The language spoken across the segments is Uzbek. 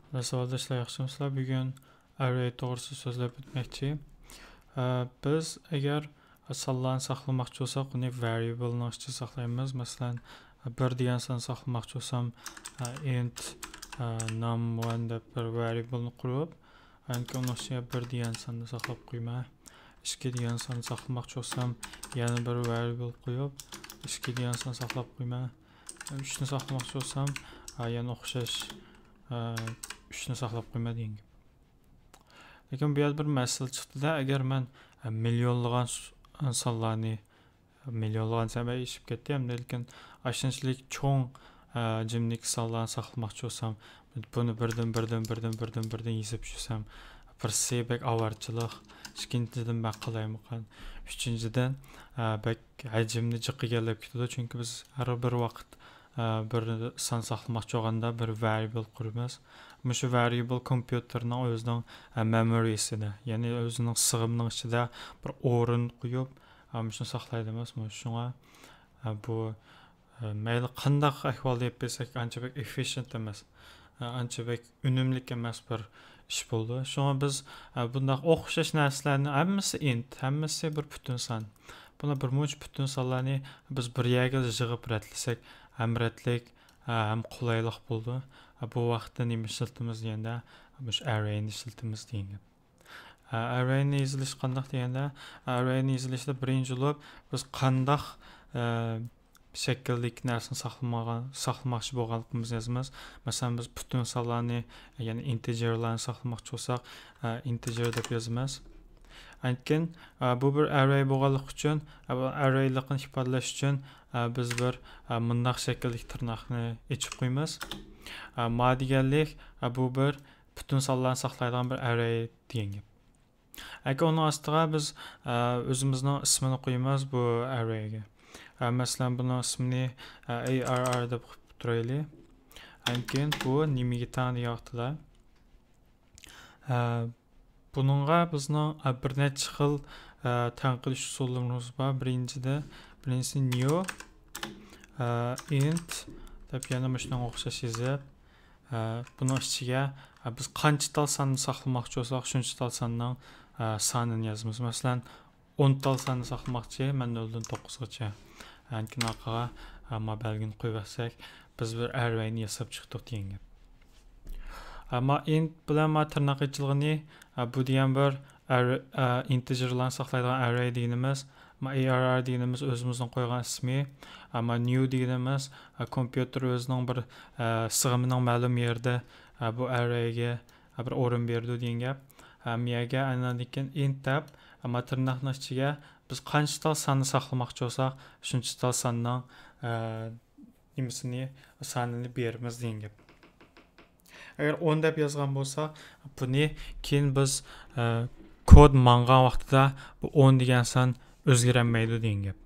Savoldoshlar, yaxshimisizlar? Bugun array to'g'risida so'zlab o'tmoqchi. Biz agar sonlarni saqlamoqchi bo'lsak, uni variablening ichida saqlaymiz. Masalan, 1 degan son saqlamoqchi bo'lsam, int num1 deb bir variableni qurib, uni ichiga 1 degan sonni saqlab qo'yman. 2 degan sonni saqlamoqchi bo'lsam, yana bir variable qo'yib, 2 degan sonni saqlab qo'yman. 3 ni saqlamoqchi bo'lsam, yana o'xshash 3 ni saqlab qo'yma degan. Lekin bu yerda bir masala chiqdi-da, agar men millionlagan sonlarni millionlagan sabay ishib ketdim, lekin ashunchalik cho'ng jimlik sonlarni saqlamoqchi bo'lsam, buni birdan yezib tushsam, bir sebek avarchilik, ikkinchidan ben qalaymiqan, uchinchidan bak hajmni jiqigallab ketadi, chunki biz har bir vaqt bir son saqlamoqchi bo'lganda bir variable quramiz. Shu variable kompyuterning o'zining memory'sida, ya'ni o'zining sig'imining ichida bir o'rin qo'yib, shuni saqlaydimiz. Shunga bu mayli qanday ahvolda deb bilsak, ancha bek efficient emas, ancha bek unumli emas bir ish bo'ldi. Shunga biz bunday o'xshash narsalarni hammasi int, hammasi bir butun son. Buna bir much butun sonlarni biz bir yerga yig'ib ratlasak, ham ratlik, ham qulaylik bo'ldi. Bu vaqtda nima ishlatamiz deganda, mush arrayni ishlatamiz degan. Arrayni izlash qanday deganda, arrayni izlashda birinchi bo'lib biz qanday shakllik narsani saqlamoqchi bo'lganligimizni yozamiz. Masalan, biz butun sonlarni, ya'ni integerlarni saqlamoqchi bo'lsak, integer deb yozamiz. Lekin bu bir array bo'lganligi uchun, arraylikni ifodalash uchun biz bir bunday shakllik tirnoqni ochib qo'yamiz. Ma deganlik bu bir butun sonlarni saqlaydigan bir array degan gap. Agar uni ostiga biz o'zimizning ismini qo'yamiz bu arrayga. Masalan, buni ismini arr deb qo'yib turaylik. Lekin bu nimaga tang deyaptilar. Bununla bizning bir necha xil tanqid usullarimiz bor. Birinchisi new int deb yana shunga o'xshash yozib, buning ichiga biz qancha tal sonni saqlamoqchi bo'lsak, shuncha tal sonning sonini yozamiz. Masalan, 10 tal sonni saqlamoqchi, men 0 dan 9 gacha. Lekin orqaga belgini qo'ysak, biz bir arrayni yasab chiqdik degan gap. Ama int bilan tirnoq ichilg'ini bu degan bir integerlarni saqlaydigan array deganimiz, arr deganimiz o'zimizning qo'ygan ismi, ama new deganimiz kompyuter o'zining bir sig'imining ma'lum yerda bu arrayga bir o'rin berdi degan gap. Miyaga aynan int deb, ama tirnoqning ichiga biz qancha tal sonni saqlamoqchi bo'lsak, shuncha tal sonning sonini beramiz degan gap. Agar 10 deb yozgan bo'lsak, buni keyin biz kod mangan vaqtida bu 10 degan son o'zgarmaydi degan gap.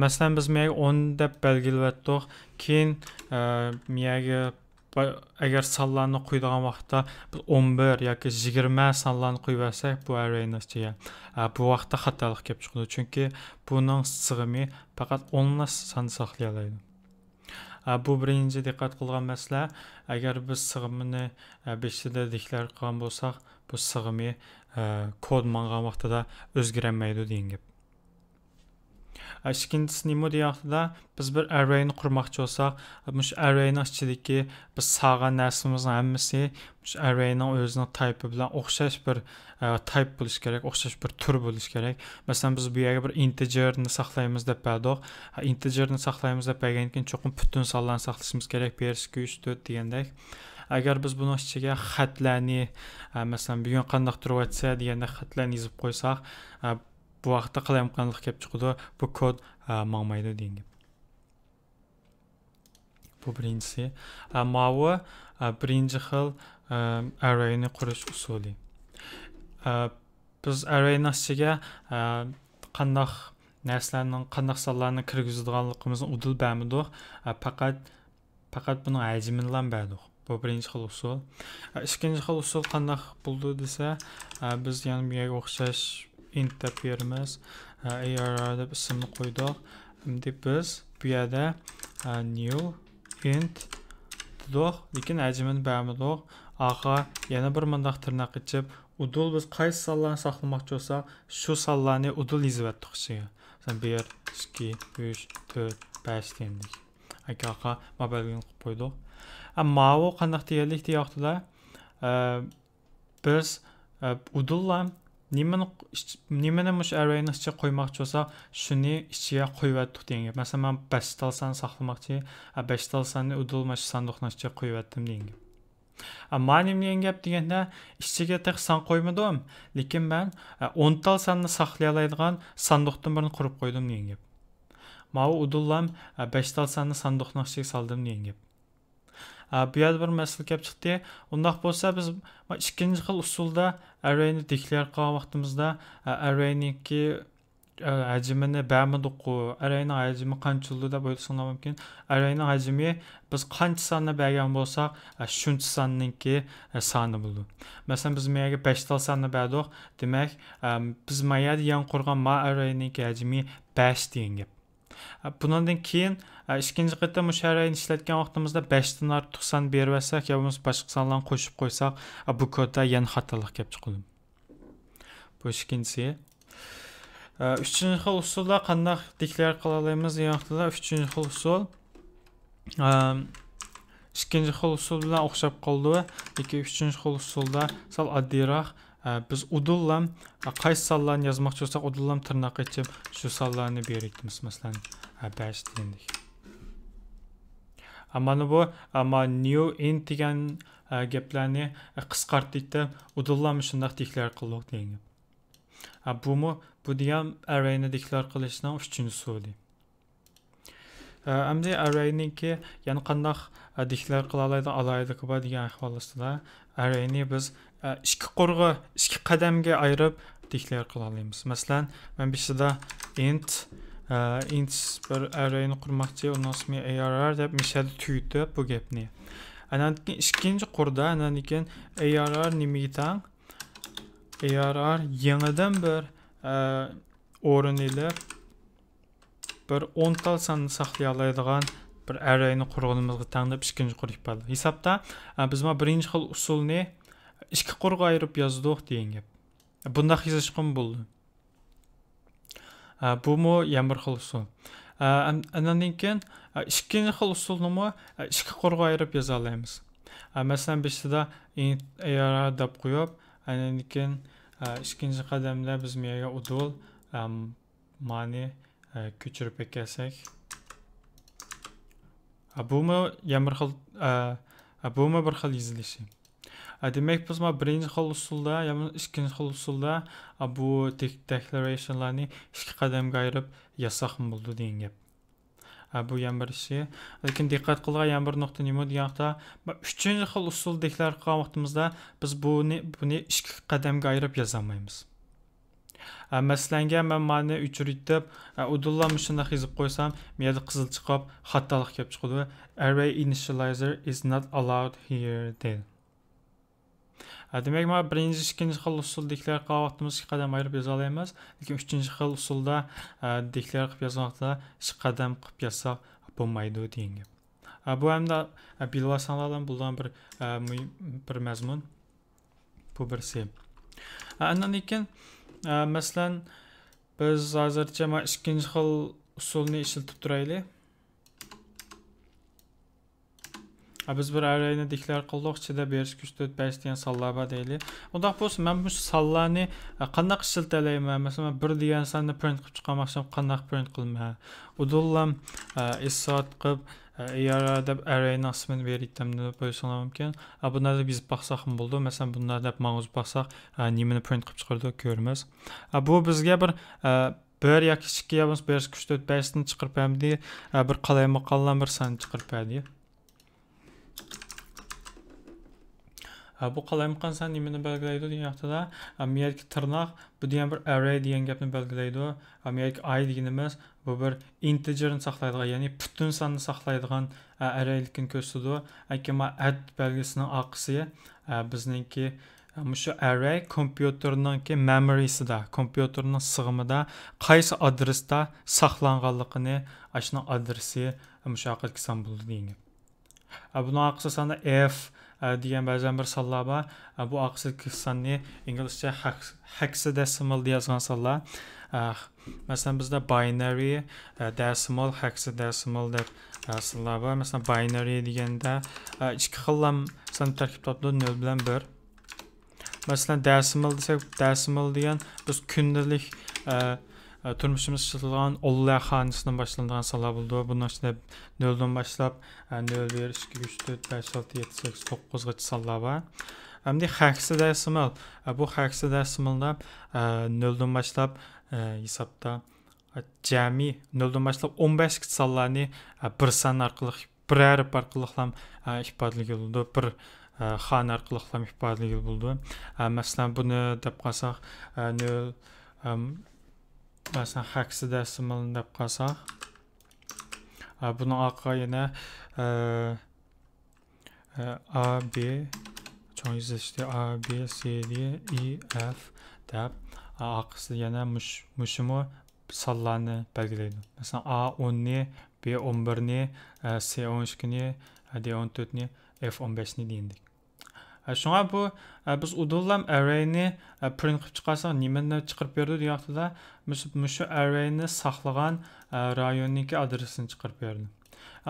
Masalan, biz miyaga 10 deb belgilayotdik, keyin miyaga agar sonlarni qo'yadigan vaqtda biz 11 yoki 20 sonlarni qo'yib olsak, bu arrayning ichiga bu vaqtda xatolik kelib chiqadi, chunki buning sig'imi faqat 10 son saqlay oladi. Bu birinchi diqqat qilgan masala, agar biz sig'imini 5 da deklar qilgan bo'lsak, bu sig'imi kod mangan vaqtida o'zgarmaydi degan gap. Ikkinchisi nima deyaptida, biz bir arrayni qurmoqchi bo'lsak, mush arrayning ichidagi biz saqlagan narsamizning hammasi mush arrayning o'zining type bilan o'xshash bir type bo'lish kerak, o'xshash bir tur bo'lish kerak. Masalan, biz bu yerga bir integerni saqlaymiz deb bildik. Integerni saqlaymiz deb bilgandan keyin cho'qim butun sonlarni saqlashimiz kerak, 1 2 3 4 degandek. Agar biz buning ichiga xatlarni, masalan, bugun qanday turibsa deganda xatlarni yozib qo'ysak, bu vaqtda qalayotganlik kelib chiqadi, bu kod mangmaydi degan gap. Bu birinchisi. Mavi birinchi xil arrayni qurish usuli. Biz arrayning ichiga qanday narsalarning, qanday sonlarni kirgizadiganligimizni udil bilmadik, faqat buning hajmini bilmadik. Bu birinchi xil usul. Ikkinchi xil usul qanday bo'ldi desa, biz yana bunga o'xshash int deb beramiz, arr deb ismini qo'ydik. Endi biz bu yerda new int işletidik, lekin həcmini bərmidik. Ağa yana bir mındaq tırnaq içib, udul biz qaysı sallarni saqlamoqchi olsaq, shu sallarni udul yozib içiga. Sen 1, 2, 3, 4, 5 dedik. Ağa mobilini qilib qo'ydik. Amma o qandaq deyirlik deyaqdilar. Biz udullar nimani mush arrayni ichiga qo'ymoqchi bo'lsak, shuni ichiga qo'yib atdik degan. Masalan, men 5 talsani saqlamoqchi, 5 talsani udulma sanduqning ichiga qo'yib atdim degan. Amma nima gap deganda, ichiga tek san qo'ymadim, lekin men 10 talsani saqlay oladigan sanduqdan birini qurib qo'ydim degan gap. Men udullam 5 talsani sanduqning ichiga soldim degan gap. Bu yerda bir masala kelib chiqdi. Undaq bo'lsa biz ikkinchi xil usulda arrayni declare qilgan vaqtimizda arrayniki hajmini bərmidik, arrayning hajmi qanchalik deb o'ylasanlar mumkin. Arrayning hajmi biz qancha sonni bergan bo'lsak, shuncha sonninki soni bo'ldi. Masalan, biz menga 5 tal sonni berdik, demak, biz mayada yan qurgan ma arrayninki hajmi 5 degan gap. Bundan keyin ikkinchi qatam o'sha arrayni ishlatgan vaqtimizda 5 dan ortiq son berversak, yo bo'lmasa boshqa sonlarni qo'shib qo'ysak, bu kodda yana xatolik kelib chiqadi. Bu ikkinchisi. Üçüncü xil usulda qandaq declare qila olamiz degan vaqtda, üçüncü xil usul ikkinchi xil usul bilan o'xshab qoldi. Lekin üçüncü xil usulda sal oddiyroq. Biz udullam qaysi sonlarni yozmoqchi bo'lsak, udullam tirnoq ichib shu sonlarni beraymiz. Masalan, 5 dedik. Amma new int degan gaplarni qisqartirib, udullam shunday declare qildik degan. Bu degan arrayni declare qilishning 3-chi usuli. Endi arrayninki yana qandaq declare qila oladigan bor degan ahvolda arrayni biz 2 qurg'i, 2 qadamga ayirib declare qila olamiz. Masalan, men bishida int bir arrayni qurmoqchi, uning ismi arr deb mishada tuyitib bu gapni. Andan keyin ikkinchi qurda, andan keyin arr nimaga teng? Arr yangidan bir o'rin ilib bir 10 tal sonni saqlay oladigan bir arrayni qurganimizga teng deb ikkinchi qurib bo'ldi. Hisobda biz birinchi xil usulni 2 qurg'a ayirib yozdik degan gap. Bunda yozishim bo'ldi. Bu yana bir xil usul. Andan keyin ikkinchi xil usulni 2 qurg'a ayirib yoza olamiz. Masalan, bishida arr deb qo'yib, andan keyin ikkinchi qadamda biz menga udul mani ko'chirib kelsak, bu bir xil yozilishi. Demak, biz birinchi xil usulda, yoki ikkinchi xil usulda bu declarationlarni 2 qadamga ayirib yozsak bo'ldi degan gap. Bu yana bir ishi. Lekin diqqat qilgan yana bir nuqta nima deganda, 3-chi xil usul declare qilgan vaqtimizda biz buni 2 qadamga ayirib yoza olmaymiz. Masalan, men mani o'chirib, udullarni shunday yozib qo'ysam, menda qizil chiqib, xatolik kelib chiqadi. Array initializer is not allowed here deydi. Demak, men birinchi, ikkinchi xil usul declare qilgan vaqtimizda 2 qadam ayirib yoza olamiz. Lekin 3-chi xil usulda declare qilib yozmoqda 2 qadam qilib yozsak bo'lmaydi degan gap. Bu hamda bilvasanlardan bo'lgan bir mazmun. Bu birsi. Andan keyin masalan, biz hozircha ikkinchi xil usulni ishlatib turaylik. Biz bir arrayni declare qildik, ichida 5, 3, 4, 5 degan sonlar bor deylik. Undaq bo'lsa, men bu sonlarni qanday ishlatalayman? Masalan, 1 degan sonni print qilib chiqarmoqchim, qanday print qilmayman? Udullam isot qilib arr deb arrayning ismini beraydim deb o'ylasanlar mumkin. Bunda deb yozib baqsaq ham bo'ldi. Masalan, bunda deb ma'lum baqsaq, nimani print qilib chiqardik ko'ramiz. Bu bizga bir 1 yoki 2 yoki 5, 3, 4, 5 ni chiqarib berdi, bir qalaymoqallan bir son chiqarib berdi. Bu qalaymoqan son nimani belgilaydi degan vaqtda, meyerki tirnoq bu degan bir array degan gapni belgilaydi. Meyerki I deganimiz bu bir integerni saqlaydigan, ya'ni butun sonni saqlaydigan arraylikni ko'rsatadi. Akima add belgisining oqisi bizningki shu array kompyuterninki memory'sida, kompyuterning sig'imida qaysi adresda saqlanganligini, ashuna adresi shu haqida son bo'ldi degan. Buni aqsasanda f degan ba'zan bir sonlar bor. Bu aqsidagi sonni inglizcha hexadecimal deya yozgan sonlar. Masalan bizda binary, decimal, hexadecimal deb sonlar bor. Masalan binary deganda ikki xil son tarkib topdi 0 bilan 1. Masalan decimal desak, decimal degan biz kundalik turmushimiz ishlatgan o'nlar xonasidan boshlangan sonlar bo'ldi. Bundan ichida 0 dan boshlab 0, 1, 2, 3, 4, 5, 6, 7, 8, 9 gacha sonlar bor. Hamda hexadecimal, bu hexadecimalda 0 dan boshlab hisobda jami 0 dan boshlab 15 gacha sonlarni bir son orqali, bir harf orqali ham ifodalagan bo'ldi. Bir xon orqali ham ifodalagan bo'ldi. Masalan buni deb qolsak 0 masalan hexadecimal deb qolsak buni orqaga yana A, B cho'ng yozishda A, B, C, D, E, F deb orqasida yana mushimo sonlarni belgilaydi. Masalan A 10 ni, B 11 ni, C 12 ni, D 14 ni, F 15 ni deyindik. Şuna bu biz udullam array'ni print qilib chiqarsak, nimani chiqarib berdi deyapti-da, mushu array'ni saqlagan rayonniki adresini chiqarib berdi.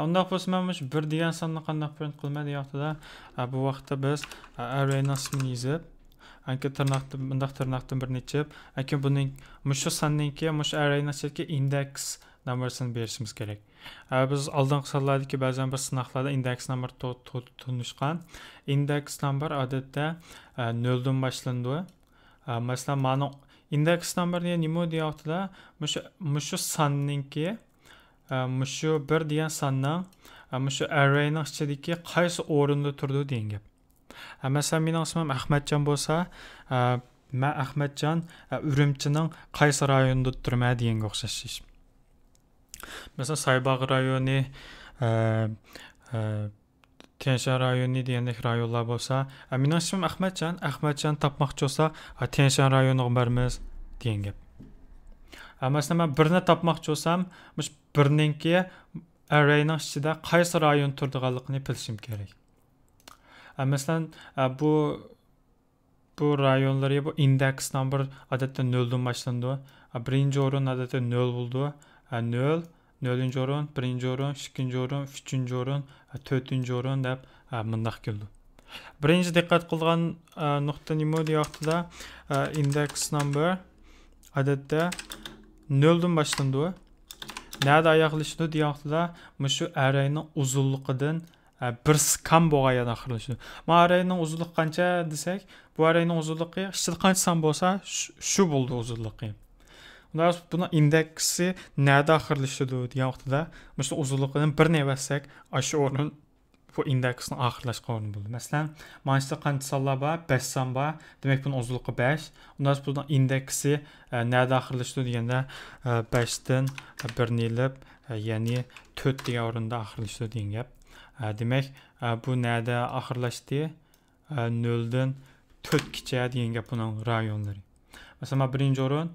Undaq bo'lsa, men mush 1 degan sonni qanday print qilma deyapti-da, bu vaqtda biz array'ni ismini yozib, anki tirnoqdan bir nechib, anki buning mushu sonninki, mushu array'ni ichidagi index numarasini berishimiz kerak. Biz oldingi sonlardagi ba'zan bir sinoqlarda index number tunishgan. Index number odatda 0 dan boshlandi. Masalan, mana index number nima deyapti-da, mushu sonninki, mushu 1 degan sonning mushu array'ning ichidagi qaysi o'rinda turdi degan gap. Masalan, mening ismim Ahmadjon bo'lsa, men Ahmadjon Urumchining qaysi rayonida turma deganga o'xshash. Mesela Saybağ rayonu, Tianshan rayonu degandek rayonlar bo'lsa, mening ismim Ahmadjon, Ahmadjon topmoqchi bo'lsak, Tianshan rayoniga boramiz degan gap. Masalan, men birni topmoqchi bo'lsam, mush birninki arrayning ichida qaysi rayon turganligini bilishim kerak. Masalan, bu rayonlarga bu index number odatda 0 dan boshlandi. Birinchi o'rin odatda 0 bo'ldi. 0, 0-chi o'rin, 1-chi o'rin, 2-chi o'rin, 3-chi o'rin, 4-chi o'rin deb mundaq keldi. Birinchi diqqat qilgan nuqta nima deyapti-da, index number odatda 0 dan boshlandi. Nada oyoqlashdi deyapti-da, mushu arrayning uzunligidan bir skam bo'lgan oxirlashdi. Ma arrayning uzunligi qancha desak, bu arrayning uzunligi ichida qancha son bo'lsa, shu bo'ldi uzunligi. Buna indeksi nerede ahırlaşıyordu diye vaqtida mesela uzunluğundan bir ne versak aşı onun bu indeksin ahırlaşqa o'rni bo'ldi. Masalan, manchda qancha sonlar bor? 5 son bor. Demak, bunun uzunluğu 5. Undan sonra bunun indeksi nerede ahırlaşıyordu deganda 5 dan 1 nilib, ya'ni 4 degan o'rinda ahırlaşıyordu degan gap. Demak, bu nerede ahırlaşdı? 0 dan 4 gacha degan gap bunun rayonlari. Masalan, birinchi o'rin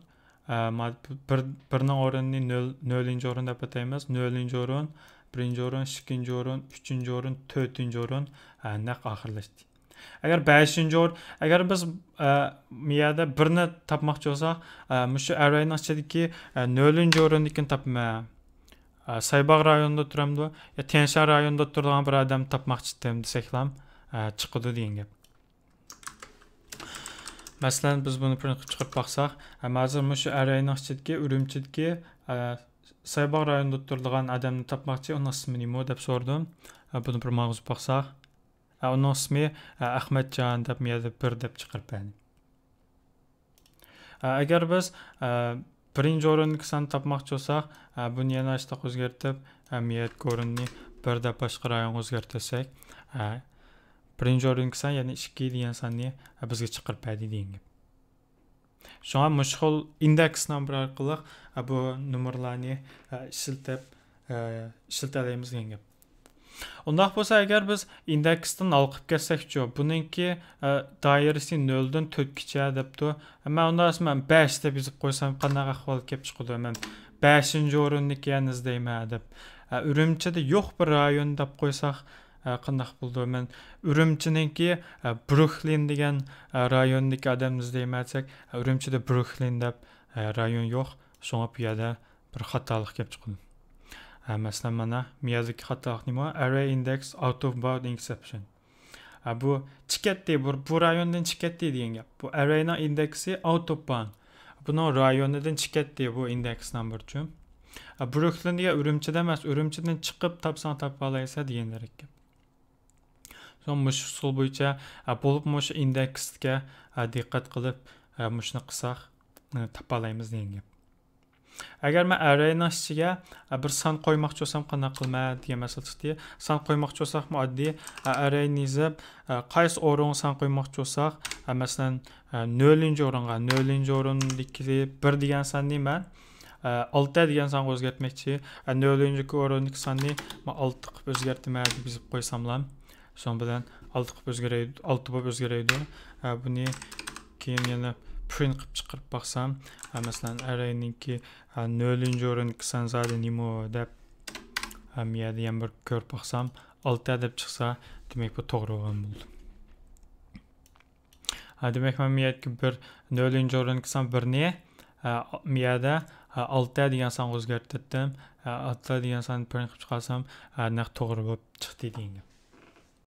birning o'rinini 0-chi o'rin deb ataymiz. 0-chi o'rin, 1-chi o'rin, 2-chi o'rin, 3-chi o'rin, 4-chi o'rin naq oxirlashdi. Agar 5-chi o'rin, agar biz bu yerda birni topmoqchi bo'lsak, mushu arrayning ichidagi 0-chi o'rinnikini topma. Saybağ rayonida turamdi, yo Tianshan rayonida turgan bir odam topmoqchi desak ham chiqadi degan gap. Masalan, biz buni print chiqarib baqsaq, hozir mushu arrayning ichidagi Urumchidagi Saybağ rayonida turgan odamni topmoqchi, uning ismi nima deb so'radim. Buni bir mag'zub baqsaq, uning ismi Ahmadjon deb miyada 1 deb chiqarib berdi. Agar biz birinchi o'rinni san topmoqchi bo'lsak, buni yana ishda o'zgartirib, miyat o'rinni 1 deb boshqa rayonga o'zgartirsak, birinchi o'rinni san, ya'ni 2 degan sonni bizga chiqarib berdi degan gap. Shunga mushxil index number orqali bu nomerlarni ishlatamiz degan gap. Undaq bo'lsa, agar biz indeksdan olib kelsak-chi, buningki doirasi 0 dan 4 gacha debdi. Men unda 5 deb yozib qo'ysam, qanday ahvol kelib chiqadi? Men 5-chi o'rinniki izlayman deb. Urumchida yo'q bir rayon deb qo'ysak, qandaq bo'ldi? Men Urumchininki Brooklyn degan rayondagi odamni izlaymatsak, Urumchida Brooklyn deb rayon yo'q. Şoňa bu ýerdə bir xatalyk kelip çykdy. Masalan, mana bu ýerdäki xatalyk nima? Array index out of bound exception. Bu çıketdi, bu rayondan çıketdi diyen gap. Bu array'nin indeksi out of bound. Bunu rayondan çıketdi bu index number üçün. Brooklyn diye Urumçida emas, Urumçidan çıkıp tapsan tapa alaysa diyenler gap. Son muş usul boyunca bolup muş indeksga diqqat qılıp muşni qısaq tapa alaymiz diyen gap. Agar men array'ning ichiga bir son qo'ymoqchi bo'lsam, qanday qilma degan masala chiqdi. Son qo'ymoqchi bo'lsakmi, oddiy array'ni yozib, qaysi o'ringa son qo'ymoqchi bo'lsak, masalan 0-o'ringa, 0-o'rindagi 1 degan sonni men 6 degan songa o'zgartmoqchi. 0-o'rindagi sonni men 6 qilib o'zgartma deb yozib qo'ysamlar, son bilan 6 qilib o'zgaraydi, 6 bo'lib o'zgaraydi. Buni keyin yana print qilib chiqarib baksam, masalan array'ninki 0-o'rindagi son zadi nima deb miyada ham bir ko'rib baksam, 6 deb chiqsa, demak bu to'g'ri bo'lgan bo'ldi. Demak men miyadagi bir 0-o'rindagi son 1 ni miyada 6 degan songa o'zgartirdim. 6 degan sonni print qilib chiqarsam, naq to'g'ri bo'lib chiqdi degan.